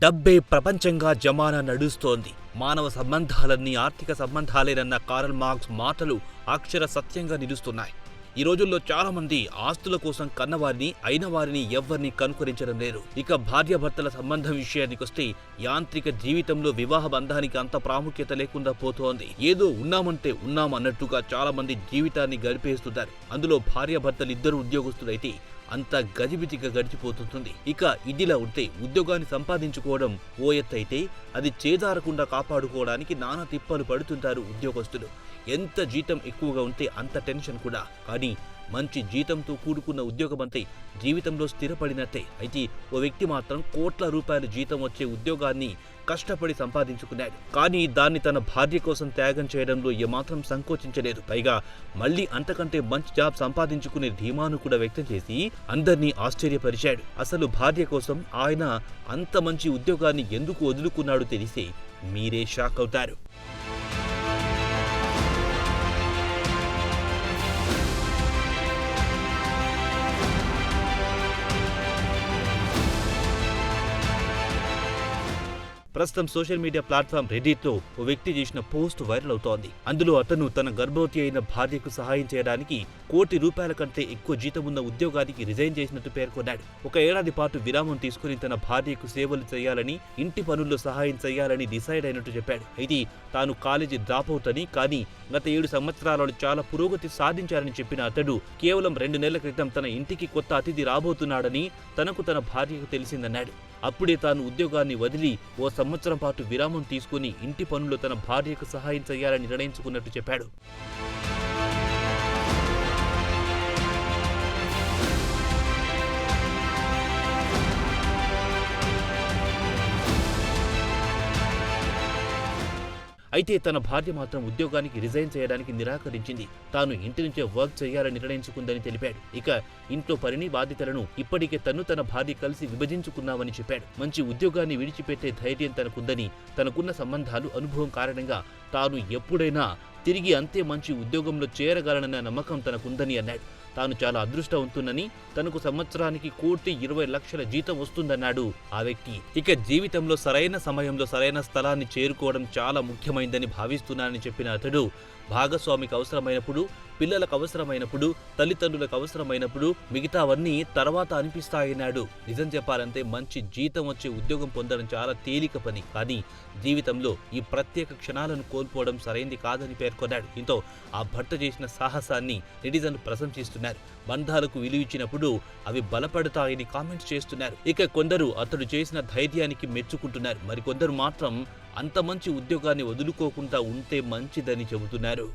డబ్బే ప్రపంచంగా జమానా నడుస్తోంది. మానవ సంబంధాలన్నీ ఆర్థిక సంబంధాలేనన్న కార్ల్ మార్క్స్ మాటలు అక్షర సత్యంగా నిలుస్తున్నాయి. ఈ రోజుల్లో చాలా మంది ఆస్తుల కోసం కన్నవారిని, అయిన వారిని ఎవ్వరిని కనుకరించడం లేదు. ఇక భార్యాభర్తల సంబంధం విషయానికొస్తే యాంత్రిక జీవితంలో వివాహ బంధానికి అంత ప్రాముఖ్యత లేకుండా పోతోంది. ఏదో ఉన్నామంటే ఉన్నామన్నట్టుగా చాలా మంది జీవితాన్ని గడిపేస్తున్నారు. అందులో భార్యాభర్తలిద్దరూ ఉద్యోగస్తులైతే అంత గజిబిజిగా గడిచిపోతుంది. ఇక ఇదిలా ఉంటే ఉద్యోగాన్ని సంపాదించుకోవడం ఓ ఎత్తైతే అది చేజారకుండా కాపాడుకోవడానికి నానా తిప్పలు పడుతుంటారు ఉద్యోగస్తులు. ఎంత జీతం ఎక్కువగా ఉంటే అంత టెన్షన్ కూడా. కానీ మంచి జీతంతో కూడుకున్న ఉద్యోగమంతే జీవితంలో స్థిరపడినట్టే. అయితే ఓ వ్యక్తి మాత్రం కోట్ల రూపాయల జీతం వచ్చే ఉద్యోగాన్ని కష్టపడి సంపాదించుకున్నాడు. కానీ దాన్ని తన భార్య కోసం త్యాగం చేయడంలో ఏమాత్రం సంకోచించలేదు. పైగా మళ్ళీ అంతకంటే మంచి జాబ్ సంపాదించుకునే ధీమాను కూడా వ్యక్తం చేసి అందర్నీ ఆశ్చర్యపరిచాడు. అసలు భార్య కోసం ఆయన అంత మంచి ఉద్యోగాన్ని ఎందుకు వదులుకున్నాడో తెలిస్తే మీరే షాక్ అవుతారు. ప్రస్తుతం సోషల్ మీడియా ప్లాట్ఫామ్ రెడిట్లో ఓ వ్యక్తి చేసిన పోస్ట్ వైరల్ అవుతోంది. అందులో అతను తన గర్భవతి అయిన భార్యకు సహాయం చేయడానికి ₹1,00,00,000 కంటే ఎక్కువ జీతం ఉన్న ఉద్యోగానికి రిజైన్ చేసినట్టు పేర్కొన్నాడు. ఒక ఏడాది పాటు విరామం తీసుకుని తన భార్యకు సేవలు చేయాలని, ఇంటి పనుల్లో సహాయం చేయాలని డిసైడ్ అయినట్టు చెప్పాడు. అయితే తాను కాలేజీ డ్రాప్ అవుట్ అని, కానీ గత 7 సంవత్సరాలలో చాలా పురోగతి సాధించారని చెప్పిన అతడు కేవలం 2 నెలల క్రితం తన ఇంటికి కొత్త అతిథి రాబోతున్నాడని తనకు తన భార్యకు తెలిసిందన్నాడు. అప్పుడే తాను ఉద్యోగాన్ని వదిలి ఓ సంవత్సరం పాటు విరామం తీసుకుని ఇంటి పనుల్లో తన భార్యకు సహాయం చేయాలని నిర్ణయించుకున్నట్టు చెప్పాడు. అయితే తన భార్య మాత్రం ఉద్యోగానికి రిజైన్ చేయడానికి నిరాకరించింది. తాను ఇంటి నుంచే వర్క్ చేయాలని నిర్ణయించుకుందని తెలిపాడు. ఇక ఇంట్లో పనిని, బాధ్యతలను ఇప్పటికే తన భార్య కలిసి విభజించుకున్నామని చెప్పాడు. మంచి ఉద్యోగాన్ని విడిచిపెట్టే ధైర్యం తనకుందని, తనకున్న సంబంధాలు, అనుభవం కారణంగా తాను ఎప్పుడైనా తిరిగి అంతే మంచి ఉద్యోగంలో చేరగలనన్న నమ్మకం తనకుందని అన్నాడు. తాను చాలా అదృష్టవంతునని, తనకు సంవత్సరానికి ₹1,20,00,000 జీతం వస్తుందన్నాడు ఆ వ్యక్తి. ఇక జీవితంలో సరైన సమయంలో సరైన స్థలాన్ని చేరుకోవడం చాలా ముఖ్యమైందని భావిస్తున్నానని చెప్పిన అతడు భాగస్వామికి అవసరమైనప్పుడు, పిల్లలకు అవసరమైనప్పుడు, తల్లిదండ్రులకు అవసరమైనప్పుడు మిగతావన్నీ తర్వాత అనిపిస్తాయన్నాడు. నిజం చెప్పాలంటే మంచి జీతం వచ్చే ఉద్యోగం పొందడం చాలా తేలిక పని. కానీ జీవితంలో ఈ ప్రత్యేక క్షణాలను కోల్పోవడం సరైంది కాదని పేర్కొన్నాడు. దీంతో ఆ భర్త చేసిన సాహసాన్ని నెటిజన్లు ప్రశంసిస్తున్నారు. బంధాలకు విలువిచ్చినప్పుడు అవి బలపడతాయని కామెంట్స్ చేస్తున్నారు. ఇక కొందరు అతడు చేసిన ధైర్యానికి మెచ్చుకుంటున్నారు. మరికొందరు మాత్రం అంత మంచి ఉద్యోగాన్ని వదులుకోకుండా ఉంటే మంచిదని చెబుతున్నారు.